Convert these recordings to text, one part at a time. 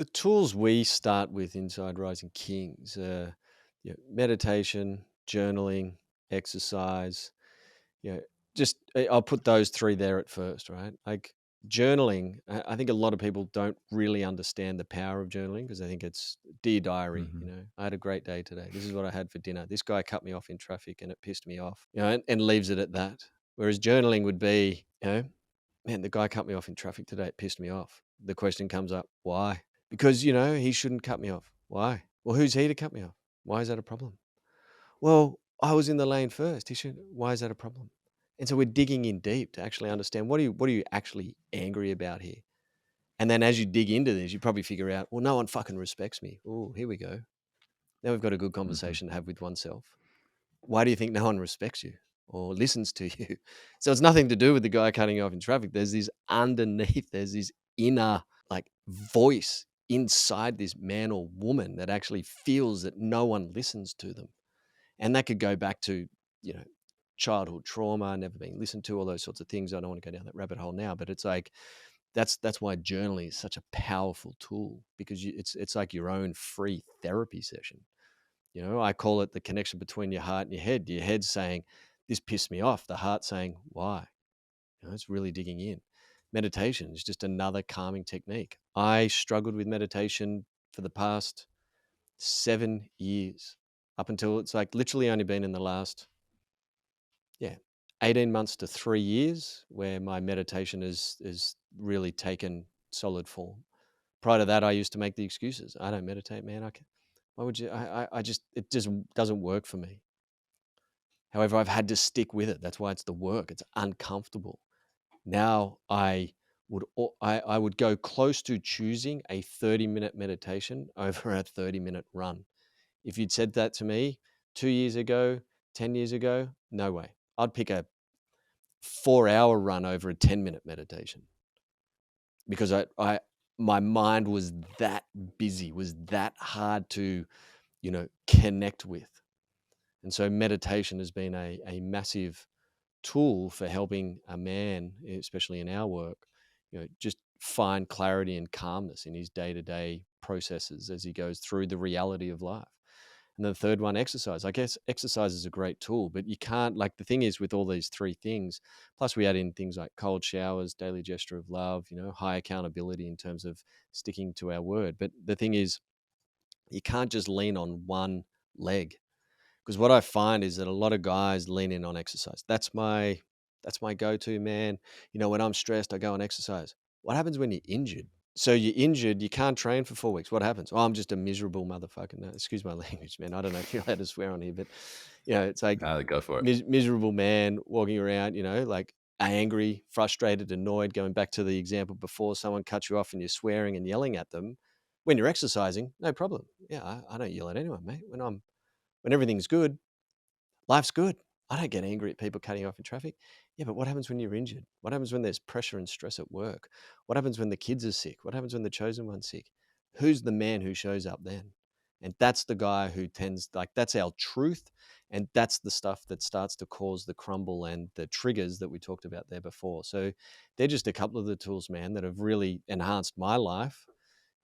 The tools we start with inside Rising Kings are meditation, journaling, exercise. You know, I'll put those three there at first, right? Like journaling, I think a lot of people don't really understand the power of journaling because I think it's dear diary. Hmm. I had a great day today. This is what I had for dinner. This guy cut me off in traffic and it pissed me off. And leaves it at that. Whereas journaling would be, man, the guy cut me off in traffic today. It pissed me off. The question comes up, why? Because, he shouldn't cut me off. Why? Well, who's he to cut me off? Why is that a problem? Well, I was in the lane first. Why is that a problem? And so we're digging in deep to actually understand what are you actually angry about here? And then as you dig into this, you probably figure out, well, no one fucking respects me. Oh, here we go. Now we've got a good Hmm. conversation to have with oneself. Why do you think no one respects you or listens to you? So it's nothing to do with the guy cutting you off in traffic. There's this underneath, there's this inner like voice inside this man or woman that actually feels that no one listens to them. And that could go back to, you know, childhood trauma, never being listened to, all those sorts of things. I don't want to go down that rabbit hole now, but it's like that's why journaling is such a powerful tool because it's like your own free therapy session. I call it the connection between your heart and your head. Your head's saying, this pissed me off. The heart saying, why? It's really digging in. Meditation is just another calming technique. I struggled with meditation for the past 7 years, up until it's like literally only been in the last, 18 months to 3 years where my meditation is really taken solid form. Prior to that, I used to make the excuses. I don't meditate, man. Why would you? It just doesn't work for me. However, I've had to stick with it. That's why it's the work. It's uncomfortable. Now I would go close to choosing a 30-minute meditation over a 30-minute run. If you'd said that to me 2 years ago, 10 years ago, no way. I'd pick a 4-hour run over a 10-minute meditation because my mind was that busy, was that hard to, connect with. And so meditation has been a massive tool for helping a man, especially in our work, just find clarity and calmness in his day-to-day processes as he goes through the reality of life. And then the third one, exercise. I guess exercise is a great tool, but you can't, like, the thing is with all these three things, plus we add in things like cold showers, daily gesture of love, high accountability in terms of sticking to our word. But the thing is, you can't just lean on one leg. Because what I find is that a lot of guys lean in on exercise. That's my go-to, man. When I'm stressed, I go and exercise. What happens when you're injured? So you're injured, you can't train for 4 weeks. What happens? Oh, I'm just a miserable motherfucker. No, excuse my language, man. I don't know if you're allowed to swear on here, but it's like Go for it. miserable man walking around, like angry, frustrated, annoyed. Going back to the example before, someone cuts you off and you're swearing and yelling at them. When you're exercising, no problem. Yeah, I don't yell at anyone, mate. When everything's good, life's good. I don't get angry at people cutting off in traffic. Yeah, but what happens when you're injured? What happens when there's pressure and stress at work? What happens when the kids are sick? What happens when the chosen one's sick? Who's the man who shows up then? And that's the guy who that's our truth. And that's the stuff that starts to cause the crumble and the triggers that we talked about there before. So they're just a couple of the tools, man, that have really enhanced my life,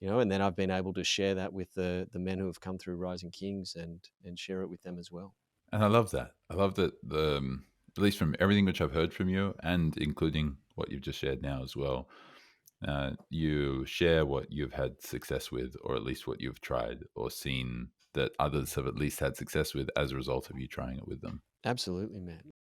and then I've been able to share that with the men who have come through Rising Kings and share it with them as well. And I love that. I love that at least from everything which I've heard from you, and including what you've just shared now as well, you share what you've had success with, or at least what you've tried or seen that others have at least had success with as a result of you trying it with them. Absolutely, man.